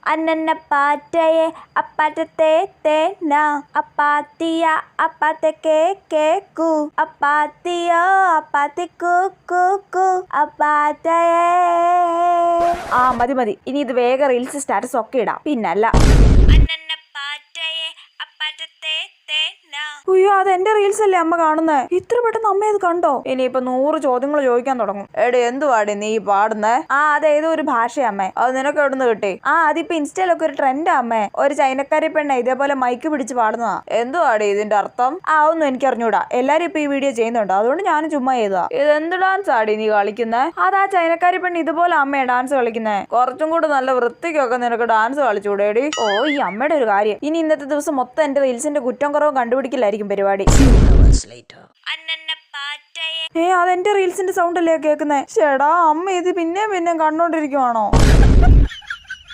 അന്നന്ന പാറ്റയെ അപ്പാറ്റത്തെ തേന അപ്പാത്തിയ അപ്പാത്തെ കേക്കു അപ്പാത്തിയോ അപ്പാത്തി കൂ അപ്പാറ്റയെ. മതി ഇനി ഇത് വേഗം റീൽസ് സ്റ്റാറ്റസ് ഒക്കെ ഇടാം. പിന്നല്ല അയ്യോ അതെന്റെ റീൽസ് അല്ലേ അമ്മ കാണുന്നേ. ഇത്ര പെട്ടെന്ന് അമ്മ ഇത് കണ്ടോ? ഇനിയിപ്പൊ 100 ചോദ്യങ്ങൾ ചോദിക്കാൻ തുടങ്ങും. എടി എന്തുവാടി നീ പാടുന്നേ? അതേതോ ഒരു ഭാഷയമ്മേ. അത് നിനക്ക് എവിടുന്ന് കിട്ടി? അതിപ്പോ ഇൻസ്റ്റയിലൊക്കെ ഒരു ട്രെൻഡാ അമ്മേ. ഒരു ചൈനക്കാരി പെണ്ണ ഇതേപോലെ മൈക്ക് പിടിച്ച് പാടുന്നതാ. എന്തുവാടി ഇതിന്റെ അർത്ഥം? ഒന്നും എനിക്ക് അറിഞ്ഞൂടാ. എല്ലാരും ഇപ്പൊ ഈ വീഡിയോ ചെയ്യുന്നുണ്ടോ, അതുകൊണ്ട് ഞാനും ചുമ്മാ ചെയ്തതാ. ഇതെന്ത് ഡാൻസ് ആടി നീ കളിക്കുന്നേ? അതാ ചൈനക്കാരി പെണ്ണ് ഇതുപോലെ അമ്മയെ ഡാൻസ് കളിക്കുന്നേ. കുറച്ചും കൂടെ നല്ല വൃത്തിക്കൊക്കെ നിനക്ക് ഡാൻസ് കളിച്ചൂടേടി. ഈ അമ്മയുടെ ഒരു കാര്യം. ഇനി ഇന്നത്തെ ദിവസം മൊത്തം എന്റെ റീൽസിന്റെ കുറ്റം കുറവും കണ്ടുപിടിക്കില്ലായിരിക്കും പരിപാടി. അതെന്റെ റീൽസിന്റെ സൗണ്ട് അല്ലേ കേൾക്കുന്നേ? ചേടാ അമ്മ ഇത് പിന്നെ കണ്ടോണ്ടിരിക്കുവാണോ?